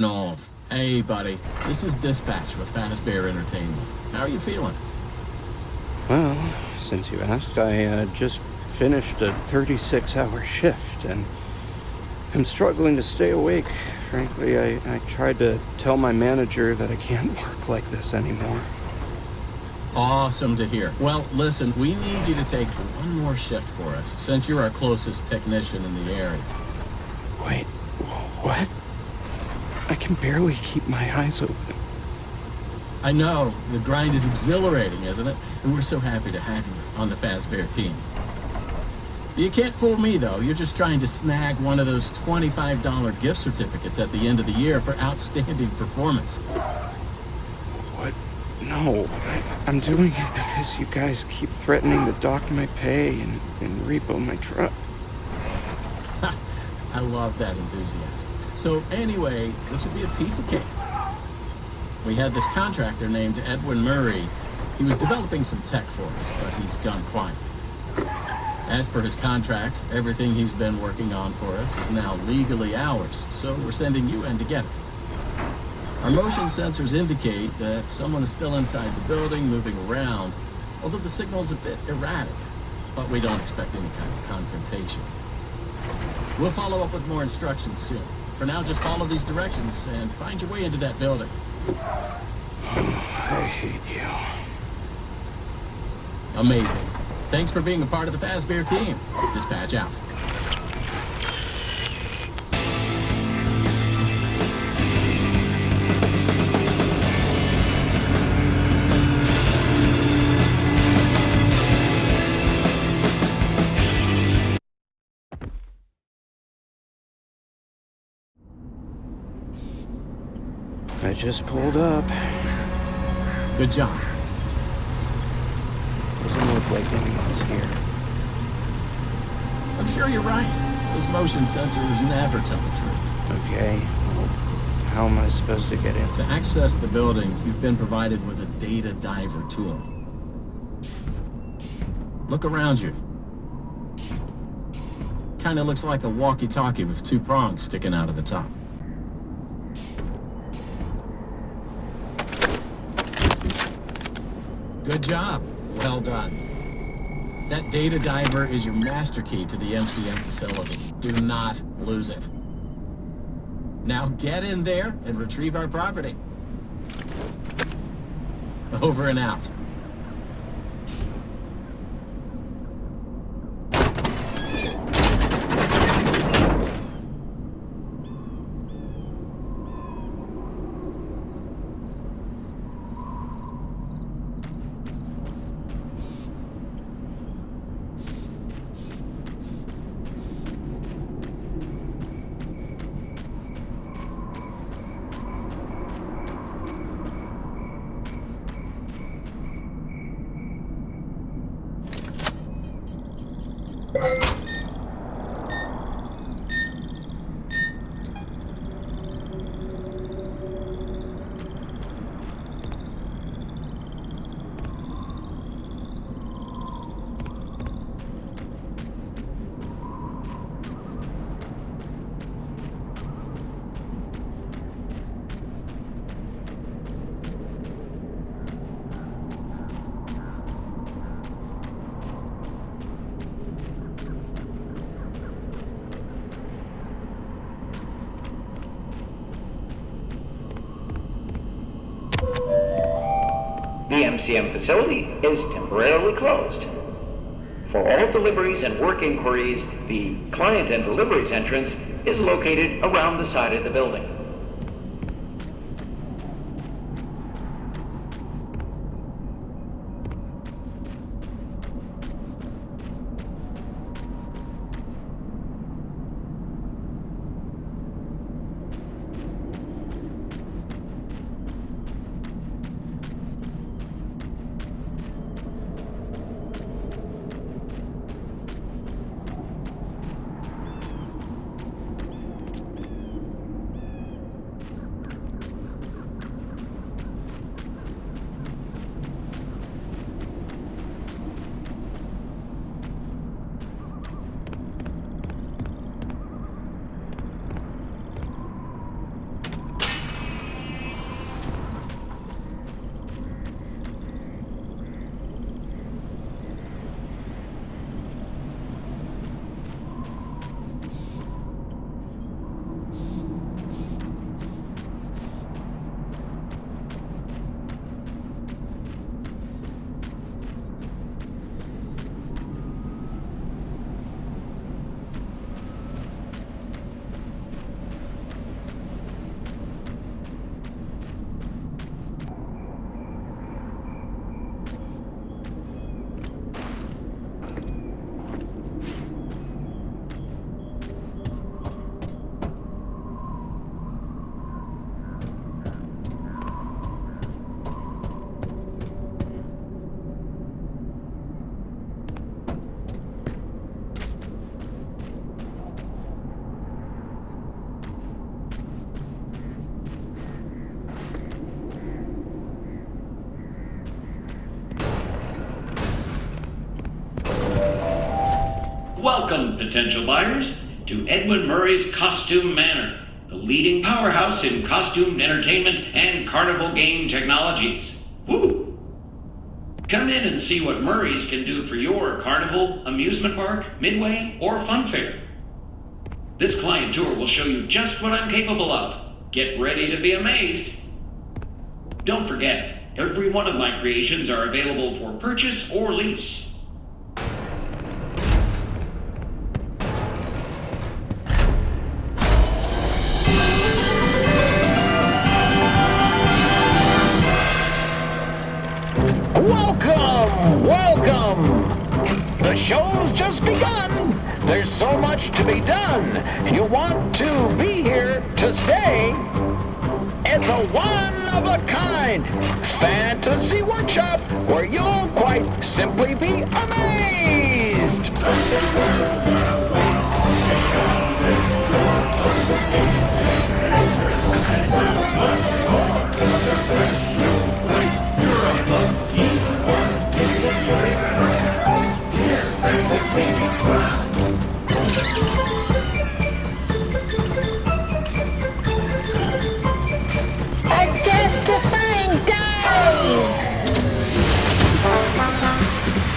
Arnold. Hey, buddy. This is Dispatch with Fazbear Entertainment. How are you feeling? Well, since you asked, I just finished a 36-hour shift, and I'm struggling to stay awake. Frankly, I tried to tell my manager that I can't work like this anymore. Awesome to hear. Well, listen, we need you to take one more shift for us, since you're our closest technician in the area. Wait, what? I can barely keep my eyes open. I know, the grind is exhilarating, isn't it? And we're so happy to have you on the Fazbear team. You can't fool me, though. You're just trying to snag one of those $25 gift certificates at the end of the year for outstanding performance. What? No, I'm doing it because you guys keep threatening to dock my pay and repo my truck. I love that enthusiasm. So anyway, this would be a piece of cake. We had this contractor named Edwin Murray. He was developing some tech for us, but he's gone quiet. As per his contract, everything he's been working on for us is now legally ours, so we're sending you in to get it. Our motion sensors indicate that someone is still inside the building, moving around, although the signal's a bit erratic, but we don't expect any kind of confrontation. We'll follow up with more instructions soon. For now, just follow these directions and find your way into that building. I hate you. Amazing. Thanks for being a part of the Fazbear team. Dispatch out. I just pulled up. Good job. Doesn't look like anyone's here. I'm sure you're right. Those motion sensors never tell the truth. Okay, well, how am I supposed to get in? To access the building, you've been provided with a data diver tool. Look around you. Kinda looks like a walkie-talkie with two prongs sticking out of the top. Good job. Well done. That data diver is your master key to the MCM facility. Do not lose it. Now get in there and retrieve our property. Over and out. The MCM facility is temporarily closed. For all deliveries and work inquiries, the client and deliveries entrance is located around the side of the building. Welcome, potential buyers, to Edwin Murray's Costume Manor, the leading powerhouse in costume entertainment and carnival game technologies. Woo! Come in and see what Murray's can do for your carnival, amusement park, midway, or fun fair. This client tour will show you just what I'm capable of. Get ready to be amazed. Don't forget, every one of my creations are available for purchase or lease. Welcome! The show's just begun. There's so much to be done. You want to be here to stay. It's a one-of-a-kind fantasy workshop where you'll quite simply be amazed. Identifying dive!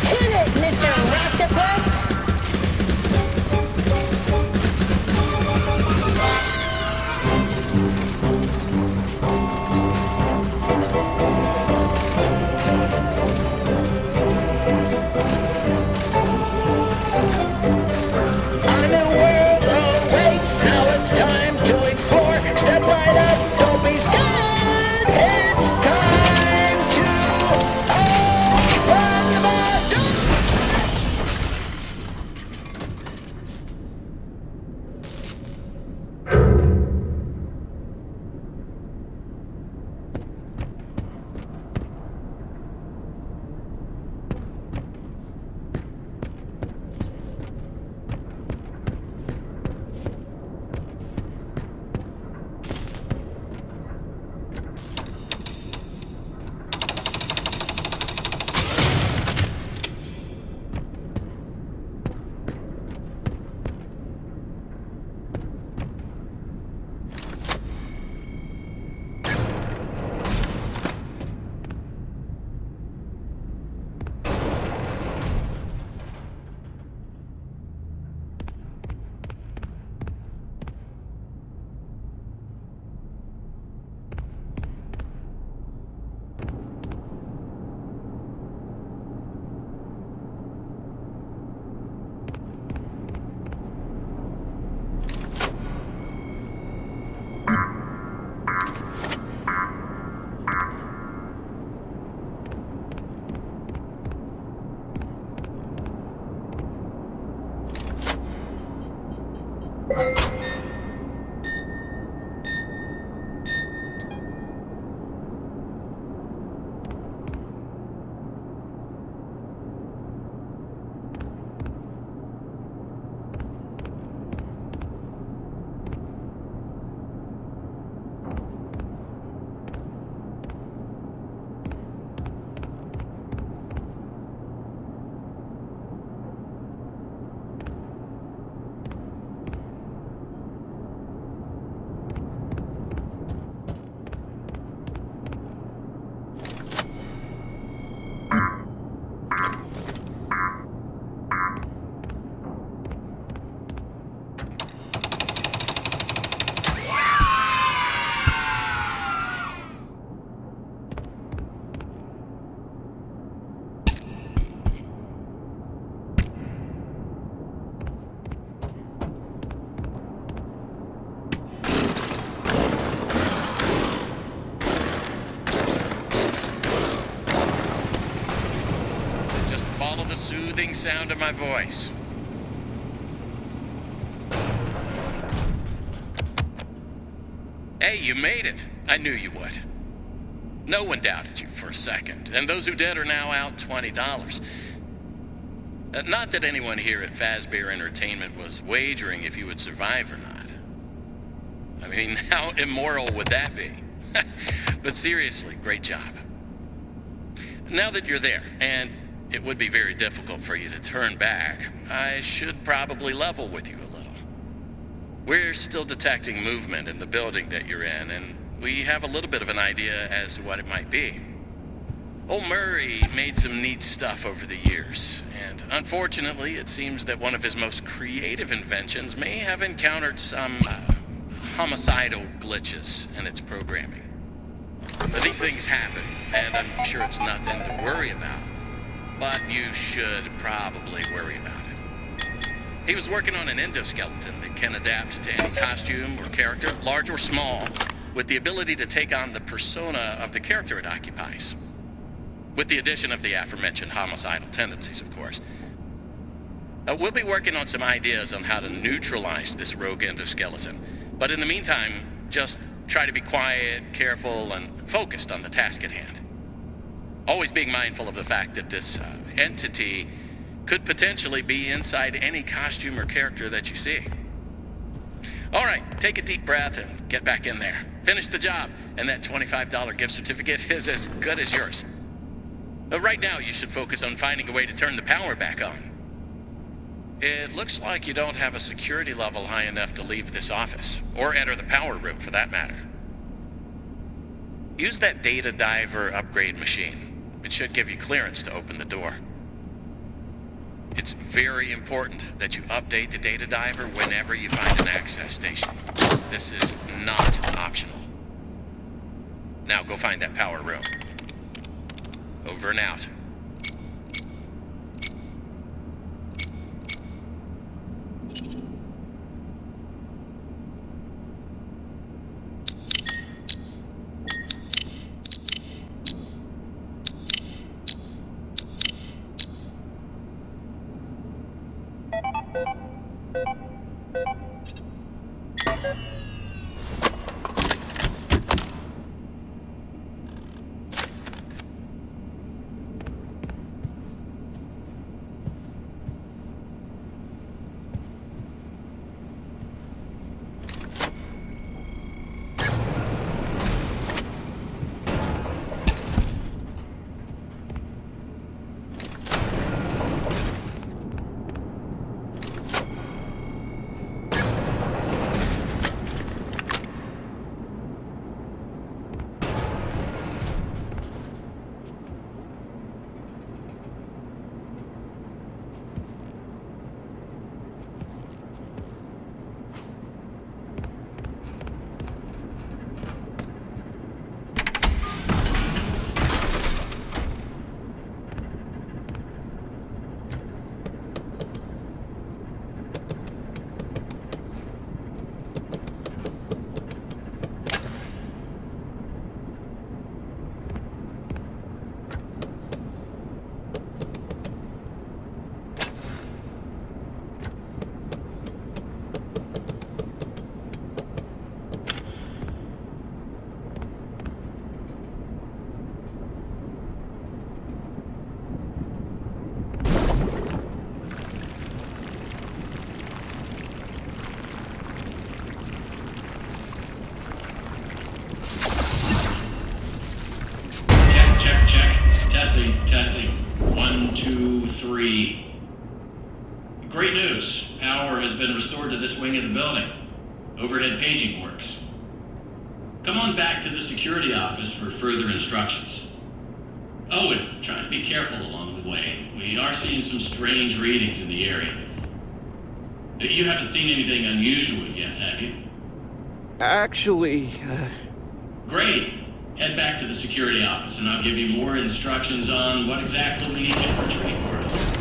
Hit it, Mr. Octopus! Our new world awaits. Now it's time to explore. Step right up, don't be scared. It's time to open the door. Follow the soothing sound of my voice. Hey, you made it. I knew you would. No one doubted you for a second, and those who did are now out $20. Not that anyone here at Fazbear Entertainment was wagering if you would survive or not. I mean, how immoral would that be? But seriously, great job. Now that you're there, and it would be very difficult for you to turn back, I should probably level with you a little. We're still detecting movement in the building that you're in, and we have a little bit of an idea as to what it might be. Old Murray made some neat stuff over the years, and unfortunately, it seems that one of his most creative inventions may have encountered some homicidal glitches in its programming. But these things happen, and I'm sure it's nothing to worry about. But you should probably worry about it. He was working on an endoskeleton that can adapt to any costume or character, large or small, with the ability to take on the persona of the character it occupies. With the addition of the aforementioned homicidal tendencies, of course. We'll be working on some ideas on how to neutralize this rogue endoskeleton. But in the meantime, just try to be quiet, careful, and focused on the task at hand. Always being mindful of the fact that this entity could potentially be inside any costume or character that you see. All right, take a deep breath and get back in there. Finish the job, and that $25 gift certificate is as good as yours. But right now, you should focus on finding a way to turn the power back on. It looks like you don't have a security level high enough to leave this office, or enter the power room for that matter. Use that data diver upgrade machine. It should give you clearance to open the door. It's very important that you update the data diver whenever you find an access station. This is not optional. Now go find that power room. Over and out. Testing. 1, 2, 3. Great news. Power has been restored to this wing of the building. Overhead paging works. Come on back to the security office for further instructions. Oh, and try to be careful along the way. We are seeing some strange readings in the area. You haven't seen anything unusual yet, have you? Actually, Great. Head back to the security office and I'll give you more instructions on what exactly we need you to retrieve for us.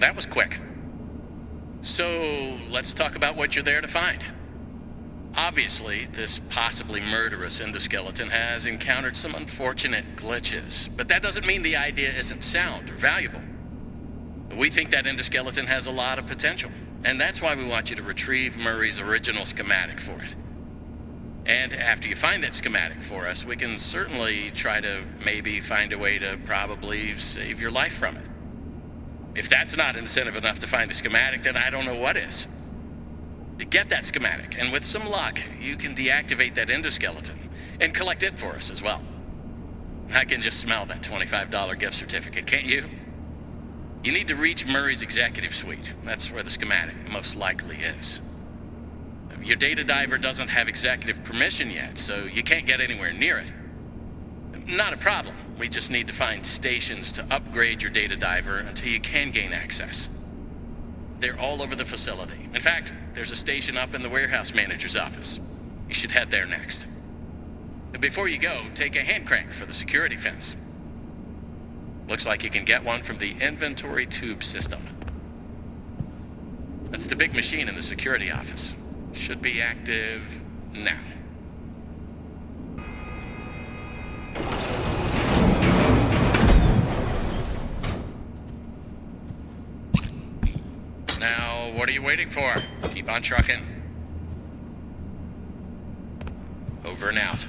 that was quick. So, let's talk about what you're there to find. Obviously, this possibly murderous endoskeleton has encountered some unfortunate glitches, but that doesn't mean the idea isn't sound or valuable. We think that endoskeleton has a lot of potential, and that's why we want you to retrieve Murray's original schematic for it. And after you find that schematic for us, we can certainly try to maybe find a way to probably save your life from it. If that's not incentive enough to find the schematic, then I don't know what is. Get that schematic, and with some luck, you can deactivate that endoskeleton and collect it for us as well. I can just smell that $25 gift certificate, can't you? You need to reach Murray's executive suite. That's where the schematic most likely is. Your data diver doesn't have executive permission yet, so you can't get anywhere near it. Not a problem. We just need to find stations to upgrade your data diver until you can gain access. They're all over the facility. In fact, there's a station up in the warehouse manager's office. You should head there next. Before you go, take a hand crank for the security fence. Looks like you can get one from the inventory tube system. That's the big machine in the security office. Should be active now. Now, what are you waiting for? Keep on trucking. Over and out.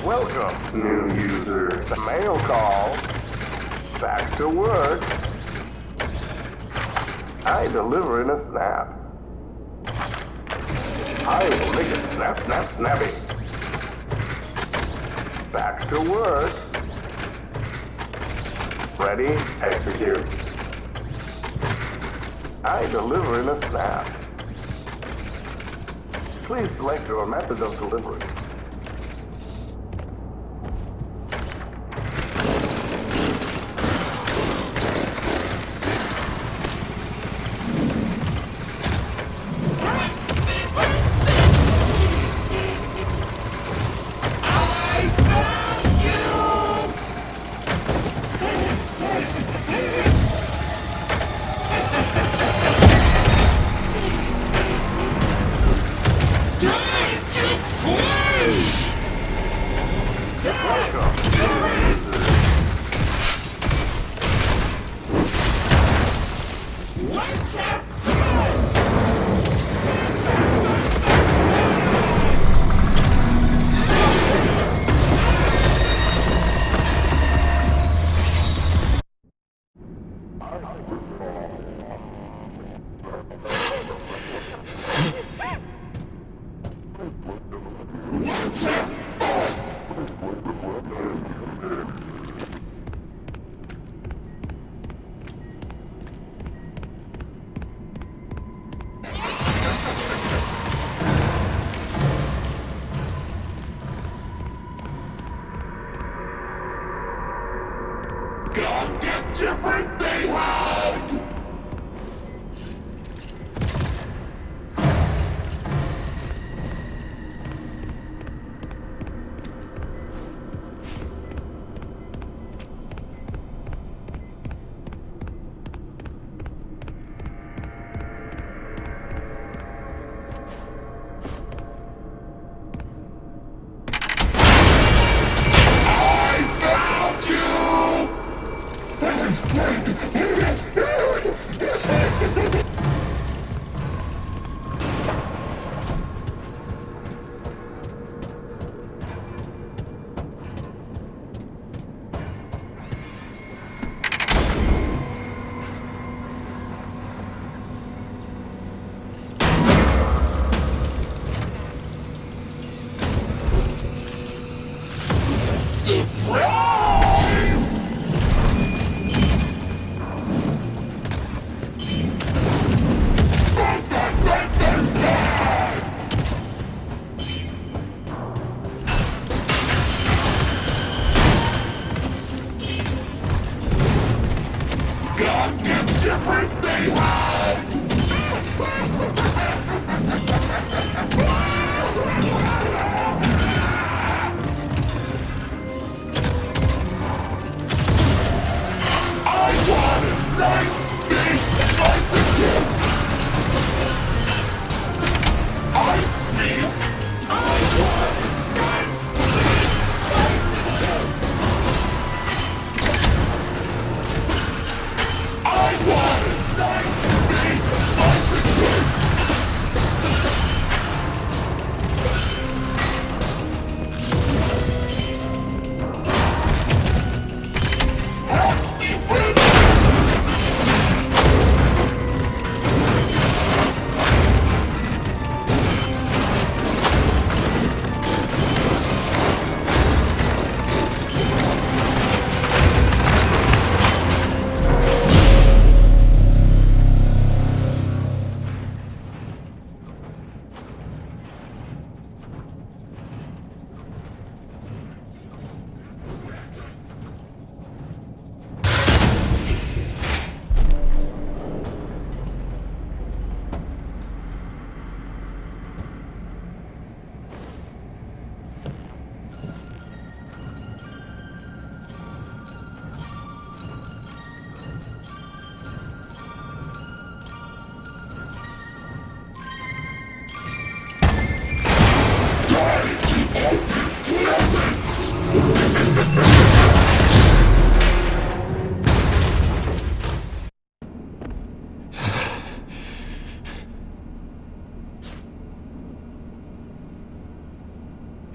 Welcome, new user. Mail call. Back to work. I deliver in a snap. I will make it snap, snap, snappy. Back to work. Ready, execute. I deliver in a snap. Please select your method of delivery.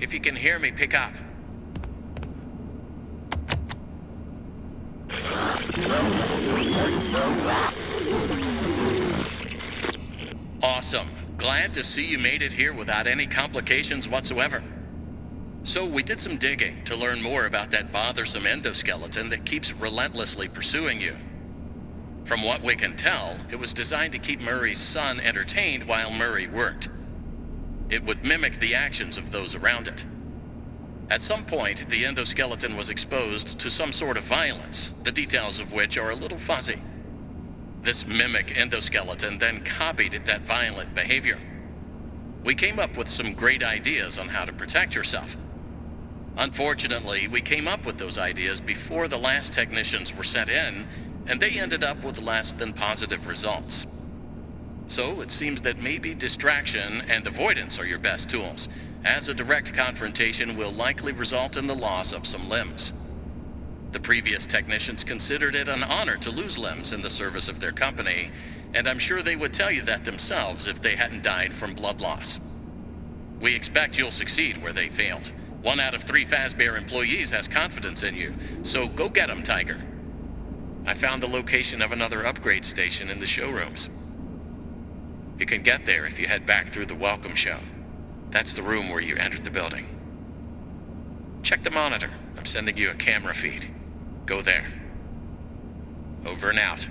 If you can hear me, pick up. Awesome. Glad to see you made it here without any complications whatsoever. So we did some digging to learn more about that bothersome endoskeleton that keeps relentlessly pursuing you. From what we can tell, it was designed to keep Murray's son entertained while Murray worked. It would mimic the actions of those around it. At some point, the endoskeleton was exposed to some sort of violence, the details of which are a little fuzzy. This mimic endoskeleton then copied that violent behavior. We came up with some great ideas on how to protect yourself. Unfortunately, we came up with those ideas before the last technicians were sent in, and they ended up with less than positive results. So it seems that maybe distraction and avoidance are your best tools, as a direct confrontation will likely result in the loss of some limbs. The previous technicians considered it an honor to lose limbs in the service of their company, and I'm sure they would tell you that themselves if they hadn't died from blood loss. We expect you'll succeed where they failed. 1 out of 3 Fazbear employees has confidence in you, so go get 'em, Tiger. I found the location of another upgrade station in the showrooms. You can get there if you head back through the welcome show. That's the room where you entered the building. Check the monitor. I'm sending you a camera feed. Go there. Over and out.